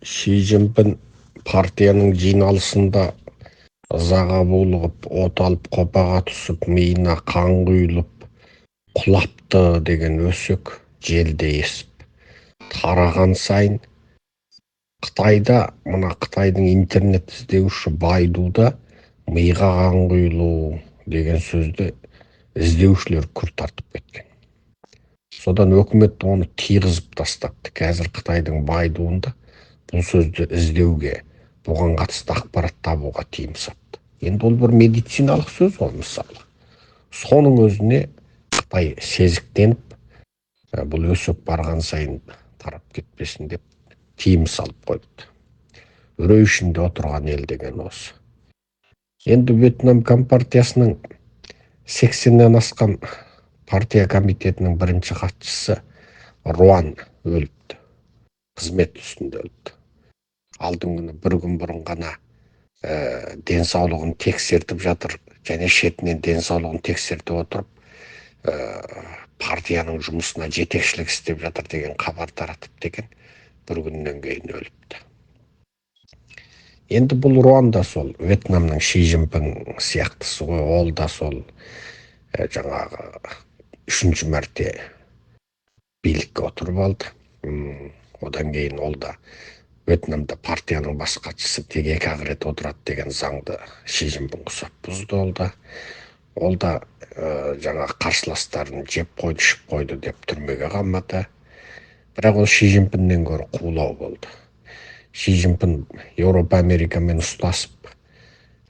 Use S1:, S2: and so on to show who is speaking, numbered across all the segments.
S1: Ши Цзиньпин партияның жиналысында ызаға булығып, от алып қопаға түсіп, миына қан құйылып, құлапты деген өсек желде есіп. Тараған сайын Қытайда, мына Қытайдың интернет іздеуші Байдуда миға қан құйылу деген сөзді іздеушілер күрт артып кеткен. Содан өкімет оны тиғызып тастапты. Қазір Қытайдың Байдуында бұл сөзді іздеуге, бұған қатысты ақпарат табуға тыйым салды. Енді ол бір медициналық сөз ғой, мысалы. Соның өзіне Қытай сезіктеніп, бұл өсек барған сайын тарап кетпесін деп тыйым салып қойды. Үрей ішінде отырған ел деген осы. Енді Вьетнам компартиясының 80-нен асқан партия комитетінің бірінші хатшысы Руан өліпті. Қызмет үстінде өліпті. Алдың күні бір күн бұрын ғана денсаулығын тексертіп жатыр, және шетінен денсаулығын тексертіп отырып, партияның жұмысына жетекшілік істеп жатыр деген хабар таратып деген бір күннен кейін өліпті. Енді бұл Руан да сол Вьетнамның Ши Цзиньпин сияқтысы ғой, ол да сол жаңағы үшінші мәрте билікке отырып алды. Одан кейін ол да Вьетнамда партияның бас хатшысы тек 2 рет отырады деген заңды Ши Цзиньпин құсап бұзды. Ол да жаңа қарсыластарын жеп қойды, ішіп қойды деп түрмеге қамады. Бірақ ол Ши Цзиньпиннен гөрі қулау болды. Ши Цзиньпин Еуропа, Америкамен ұстасып,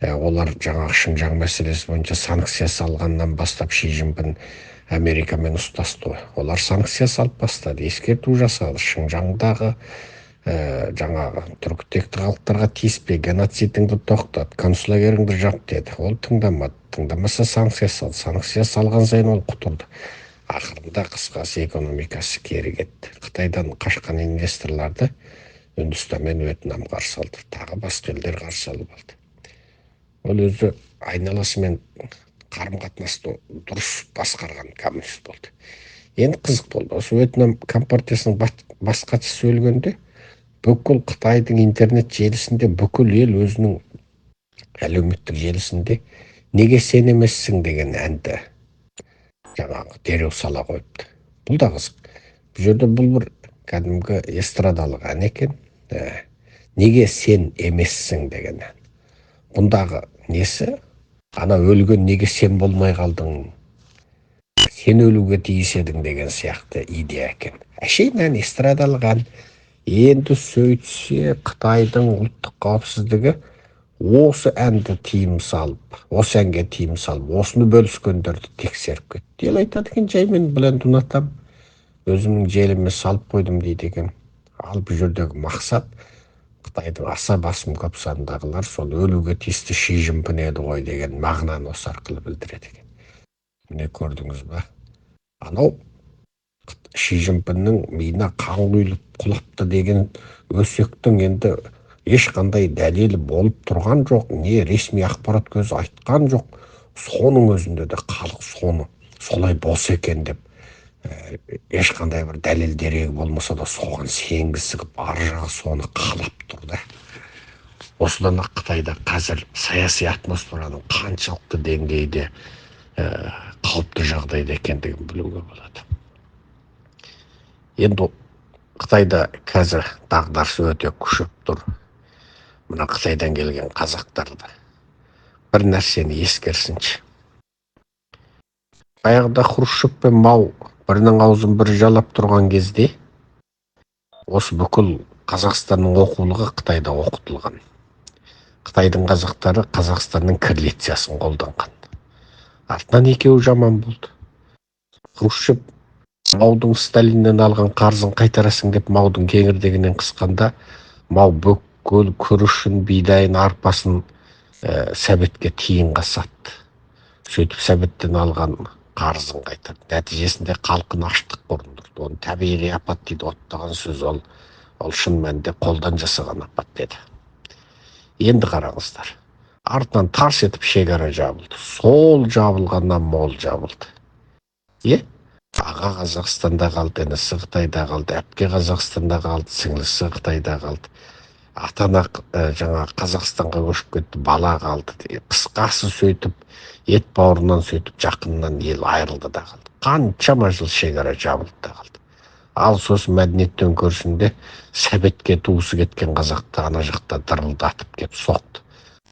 S1: олар жаңағы Шыңжаң мәселесі бойынша санкция салғаннан бастап Ши Цзиньпин Америкамен ұстасты ғой. Олар санкция салып бастады, ескерту жасады. Шыңжаңдағы жаңағы түркітекті халықтарға тиіспе, геноцидіңді тоқтат, концлагеріңді жап деді. Ол тыңдамады. Тыңдамаса санкция салды. Санкция салған сайын ол құтырды. Ақырында қысқасы экономикасы кері кетті. Қытайдан қашқан инвесторларды Үндістан мен Вьетнам қарсы алды. Тағы басқа елдер қарсы алып алды. Ол өзі айналасымен қарым-қатынасты дұрыс басқарған коммунист болды. Енді қызық болды. Осы Вьетнам компартиясының бас хатшысы өлгенде бүкіл Қытайдың интернет желісінде, бүкіл ел өзінің әлеуметтік желісінде неге сен емессің деген әнді жаңағы дереу сала қойыпты. Бұл да қызық. Бұл жерде бұл бір кәдімгі эстрадалық ән екен. Неге сен емессің деген ән. Бұндағы несі? Ана өлген неге сен болмай қалдың? Сен өлуге тиіс едің деген сияқты идея екен. Әшейін ән, эстрадалық ән. Енді сөйтсе Қытайдың ұлттық қауіпсіздігі осы әнді тиым салып, осы әнге тиым салып, осыны бөліскендерді тексеріп кетті. Ел айтады екен, жай мен бұл әнді ұнатам, өзімнің желіме салып қойдым дейді екен. Ал бұл жердегі мақсат Қытайдың аса басым көп сандағылар сол өлуге тиісті Ши Цзиньпин еді ғой деген мағынаны осы арқылы білдіреді екен. Міне көрдіңіз ба? Анау Ши Цзиньпиннің миына қан құйылып құлапты деген өсектің енді ешқандай дәлелі болып тұрған жоқ, не ресми ақпарат көзі айтқан жоқ. Соның өзінде де халық соны солай бос екен деп ешқандай бір дәлел дерегі болмаса да соған сенгісі қылып ар жағы соны қалап тұрды. Осыдан ақ Қытайда қазір саяси атмосфераның қаншалықты деңгейде қауіпті жағдайда екендігін білуге болады. Енді Қытайда қазір дағдарыс өте күшіп тұр. Мына Қытайдан келген қазақтарды бір нәрсені ескерсінші. Баяғыда Хрущев пен Мау бірінің аузын бір жалап тұрған кезде осы бүкіл Қазақстанның оқулығы Қытайда оқытылған. Қытайдың қазақтары Қазақстанның кириллицасын қолданған. Артынан екеуі жаман болды. Хрущев Маудың Сталиннен алған қарызын қайтарасың деп Маудың кеңірдегінен қысқанда, Мау бүкіл күрішін, бидайын, арпасын Сәбетке тиынға сатты. Сөйтіп Сәбеттен алған қарызын қайтарды. Нәтижесінде халқын аштық ұрындырды. Оны табиғи апат дейді. Оттаған сөз ол шын мәнінде қолдан жасаған апат деді. Енді қараңыздар. Артынан тарс етіп шекара жабылды. Сол жабылғаннан мол жабылды. Аға Қазақстанда қалды, інісі Қытайда қалды, әпке Қазақстанда қалды, сіңлісі Қытайда қалды. ата-ана жаңа Қазақстанға көшіп кетті, бала қалды. Қысқасы сөйтіп ет бауырынан сөйтіп жақыннан ел айырылды да қалды. Қаншама жыл шекара жабылды да қалды. Ал сосын мәдениет төңкерісінде сәбетке туысы кеткен қазақты ана жақта дырылдатып кеп соқты.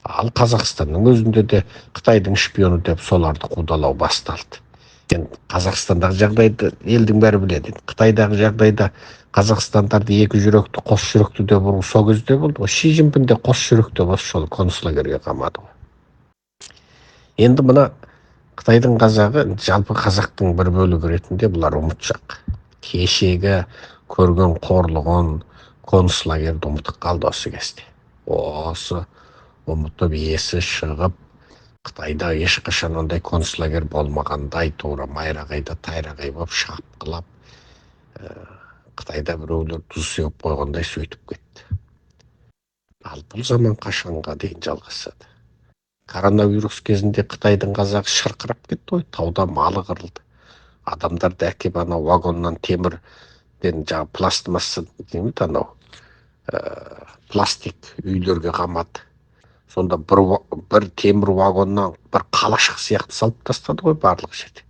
S1: Ал Қазақстанның өзінде де Қытайдың шпионы деп соларды қудалау басталды. Енді Қазақстандағы жағдайды елдің бәрі біледі. Қытайдағы жағдайда қазақстандарды екі жүректі қос жүректі деп ұру сол кезде болды ғой. Ши Цзиньпин де қос жүректі бос сол концлагерьге қамады ғой. Енді мына Қытайдың қазағы жалпы қазақтың бір бөлігі ретінде бұлар ұмытшақ. Кешегі көрген қорлығын, концлагерьді ұмытып қалды осы кезде. Осы ұмытып есі шығып, Қытайда ешқашан ондай концлагерь болмағандай тура майрағайда тайрағай болып шапқылап, Қытайда біреулер тұз сеуіп қойғандай сөйтіп кетті. Ал бұл заман қашанға дейін жалғасады? Коронавирус кезінде Қытайдың қазағы шырқырап кетті ғой, тауда малы қырылды. Адамдарды әкеп анау вагоннан темірден жаңа пластмасса дейміз анау пластик үйлерге қамады. Сонда бір темір вагоннан бір қалашық сияқты салып тастады ғой барлық жерде.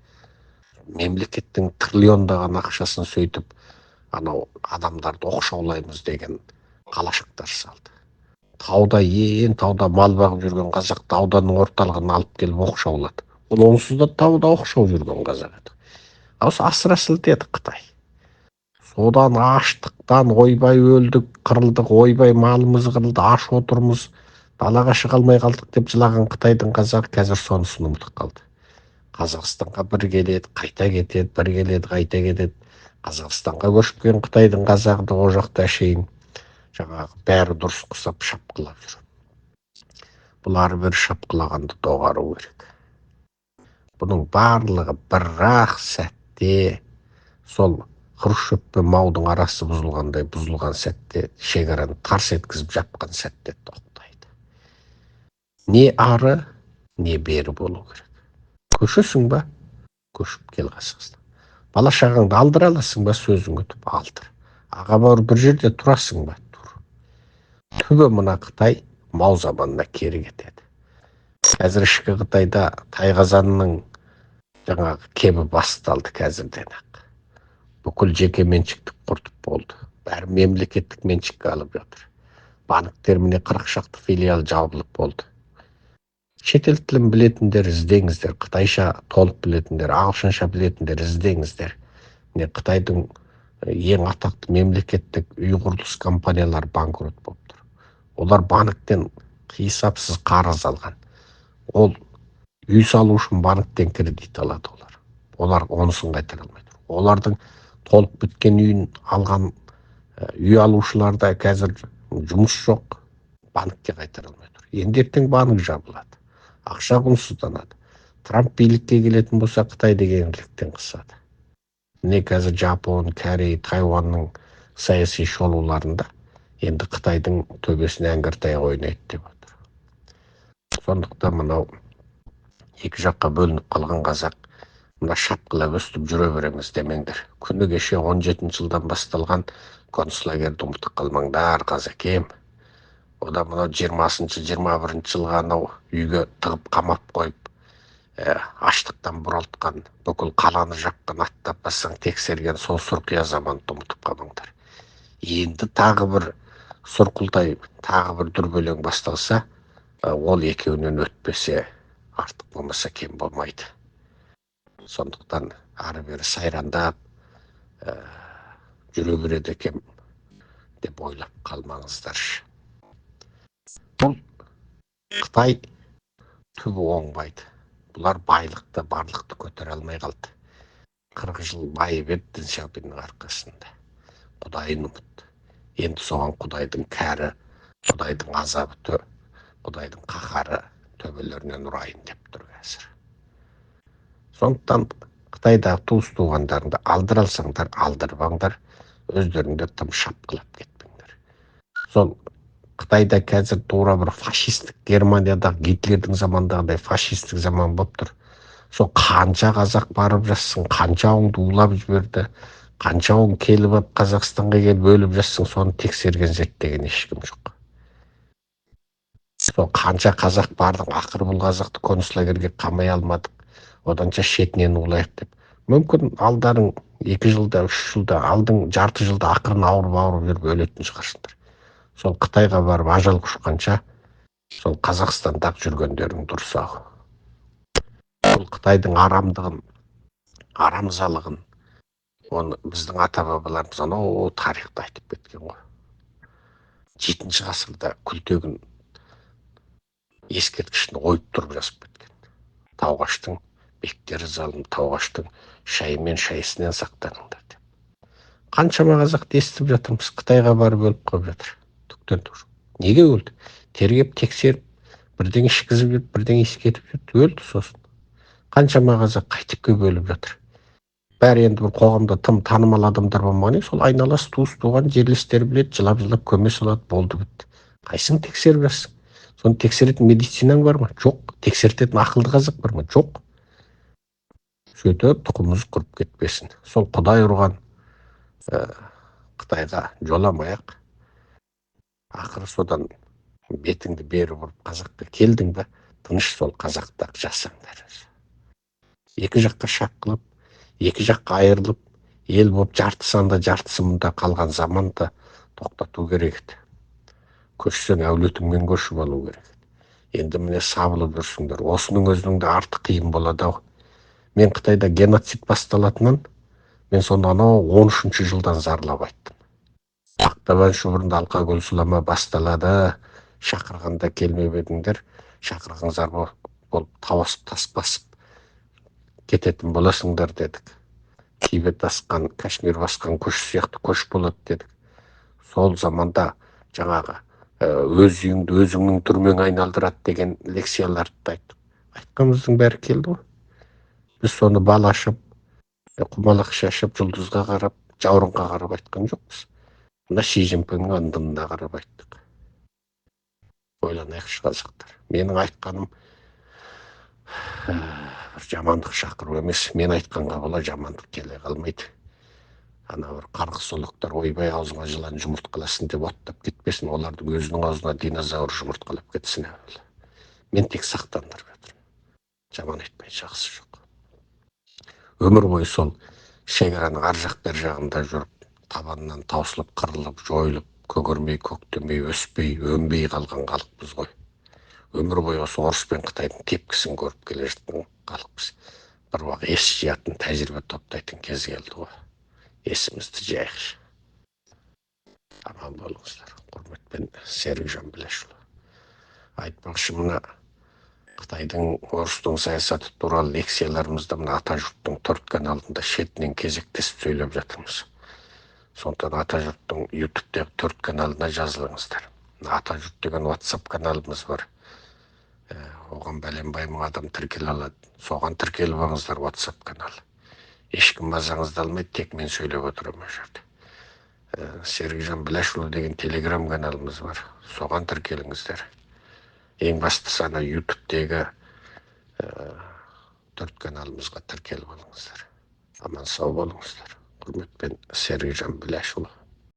S1: Мемлекеттің триллиондаған ақшасын сөйтіп анау адамдарды оқшаулаймыз деген қалашықтар салды. Тауда мал бағып жүрген қазақ тауданың орталығын алып келіп оқшаулады. Ол онсыз да тауда оқшау жүрген қазақ еді. Осы асыра сілтеді Қытай. Содан аштықтан ойбай өлдік, қырылдық, ойбай малымыз қырылды, аш отырмыз, далаға шыға алмай қалдық деп жылаған Қытайдың қазағы қазір сонысын ұмытып қалды. Қазақстанға бір келеді, қайта кетеді, бір келеді, қайта кетеді. Қазақстанға көшіп келген Қытайдың қазағы да о жақта әшейін жаңағы бәрі дұрыс құсап шапқылап жүр. Бұлар бір шапқылағанды доғару керек. Бұның барлығы бір-ақ сәтте сол Хрущев пен Маудың арасы бұзылғандай бұзылған сәтте, шекараны тарс еткізіп жапқан сәтте тоқтайды. Не ары, не бері болу керек. Көшесің ба? Көшіп кел Қазақстан. Бала шағаңды алдыра аласың ба? Сөзің өтіп алдыр. Аға бауыр бір жерде тұрасың ба? Тұр. Түбі мына Қытай Мау заманына кері кетеді. Қазір ішкі Қытайда тайқазанның жаңағы кебі басталды қазірден ақ. Бүкіл жеке меншіктік құртып болды. Бәрі мемлекеттік меншікке алып жатыр. Банктер міне 40 шақты филиал жабылып болды. Шетел тілін білетіндер іздеңіздер, Қытайша толық білетіндер, ағылшынша білетіндер іздеңіздер. Міне Қытайдың ең атақты мемлекеттік үй құрылыс компаниялары банкрот болып тұр. Олар банктен қисапсыз қарыз алған. Ол үй салу үшін банктен кредит алады олар. Олар онысын қайтара алмайды. Олардың толық біткен үйін алған үй алушыларда қазір жұмыс жоқ, банкке қайтара алмайды. Енді ертең банк жабылады. Ақша құнсызданады. Трамп билікке келетін болса Қытай дегенліктен қысады. Не қазір Жапон, Корей, Тайванның саяси шолуларында енді Қытайдың төбесіне әңгіртай ойнайды деп отыр. Сондықтан мынау екі жаққа бөлініп қалған қазақ мына шапқылап өстіп жүре береміз демеңдер. Күні кеше 17 жылдан басталған концлагерьді ұмытып қалмаңдар қазекем. Ода мынау 20-21 жылға анау үйге тығып қамап қойып, аштықтан бұралтқан, бүкіл қаланы жапқан, аттап бассаң тексерген сол сұрқия заманды ұмытып қалмаңдар. Енді тағы бір сұрқылтай, тағы бір дүрбелең басталса, ол екеуінен өтпесе артық болмаса кем болмайды. Сондықтан ары бері сайрандап жүре береді екен деп ойлап қалмаңыздаршы. Бұл Қытай түбі оңбайды. Бұлар байлықты, барлықты көтере алмай қалды. 40 жыл байып еді Дэн Сяопиннің арқасында. Құдайын ұмытты. Енді соған Құдайдың кәрі, Құдайдың азабы, Құдайдың қаһары төбелерінен ұрайын деп тұр қазір. Сондықтан Қытайдағы туыс-туғандарыңды алдыра алсаңдар, алдырбаңдар, өздеріңді тым шапқылап кетпеңдер. Сол Қытайда қазір тура бір фашистік, Германиядағы Гитлердің замандағыдай фашистік заман болып тұр. Сол қанша қазақ барып жатсың, қаншауыңды улап жіберді, қаншауың келіп Қазақстанға келіп өліп жатсың, соны тексерген зерттеген ешкім жоқ. Сол қанша қазақ бардың, ақыры бұл қазақты концлагерге қамай алмадық, оданша шетінен улайық деп. Мүмкін алдарың 2 жылда, 3 жылда, алдың жарты жылда ақырын ауырып жүріп өлетін шығарсыңдар. Сол Қытайға барып ажал құшқанша сол Қазақстанда жүргендерің дұрыс ау. Сол Қытайдың арамдығын, арамзалығын, оны біздің ата бабаларымыз анау тарихта айтып кеткен ғой. 7 ғасырда Күлтегін ескерткішін ойып тұрып жазып кеткен. Тауғаштың бектері залым, Тауғаштың шайы мен шайысынан сақтаныңдар деп. Қаншама қазақты естіп жатырмыз, Қытайға барып өліп қалып жатыр. Түктен тур. Неге өлді? Тергеп тексеріп, бірдеңе ішкізіп жүріп, бірдеңе ескетіп жүрді, өлді сосын. Қаншама қазақ қайтып келіп өліп жатыр. Бәрі енді бір қоғамда тым танымал адамдар болмағанымен, сол айналасы туыс туған жерлестері біледі, жылап көме салады, болды бітті. Қайсың тексеріп жатсың? Соны тексеретін медицинаң бар ма? Жоқ. Тексертетін ақылды қазақ бар ма? Жоқ. Сөйтіп тұқымымыз құрып кетпесін. Сол Құдай ұрған Қытайға жоламай-ақ, ақыры содан бетіңді бері бұрып қазаққа келдің бе, тыныш сол қазақта жасаңдар. Екі жаққа шақ қылып, екі жаққа айырылып, ел болып жарты санда жартысы мұнда қалған заманды тоқтату керек еді. Көшсең әулетіңмен көшіп алу керек еді. Енді міне сабылып жүрсіңдер. Осының өзінің де артық қиын болады ау. Мен Қытайда геноцид басталатынын, мен сонда анау 13-ші жылдан зарлап айттым. Ақтабан шұбырында Алқакөл сұлама басталады, шақырғанда келмеп едіңдер, шақырғанзар болып тас басып кететін боласыңдар дедік. Тибет асқан, Кашмир басқан көш сияқты көш болады дедік. Сол заманда жаңағы өз үйіңді өзіңнің түрмең айналдырады деген лекцияларды айттық. Айтқанымыздың бәрі келді ғой. Біз соны бал ашып, құмалақ шашып, жұлдызға қарап, жауырынға қарап айтқан жоқпыз. Мына Ши Цзиньпиннің ындынына қарап айттық. Ойланайықшы қазақтар. Менің айтқаным бір жамандық шақыру емес. Мен айтқанға бола жамандық келе қалмайды. Ана бір қарғыс олықтар ойбай аузыңа жылан жұмыртқаласын деп оттап кетпесін, олардың өзінің аузына динозавр жұмыртқалап кетсін. Мен тек сақтандырып жатырмын. Жаман айтпай жақсы жоқ. Өмір бойы сол шекараның ар жақ бер жағында жүріп, табанынан таусылып, қырылып, жойылып, көгермей, көктемей, өспей, өнбей қалған халықпыз ғой. Өмір бойы осы орыс пен Қытайдың тепкісін көріп келе жатқан халықпыз. Бір уақыт ес жиятын, тәжірибе топтайтын кез келді ғой. Есімізді жайықшы. Аман болыңыздар. Құрметпен Серікжан Біләшұлы. Айтпақшы, мына Қытайдың, орыстың саясаты туралы лекцияларымызда мына Атажұрттың 4 каналында шетінен кезектесіп сөйлеп жатырмыз. Сондықтан Атажұрттың ютубтегі 4 каналына жазылыңыздар. Атажұрт деген WhatsApp каналымыз бар. Оған бәленбай мың адам тіркеле алады. Соған тіркеліп алыңыздар, WhatsApp каналы. Ешкім мазаңызды алмайды, тек мен сөйлеп отырамын ол жерде. Серікжан Біләшұлы деген телеграм каналымыз бар. Соған тіркеліңіздер. Ең бастысы ана ютубтегі 4 каналымызға тіркеліп алыңыздар. Аман сау болыңыздар. Құрметпен Серікжан Біләшұлы.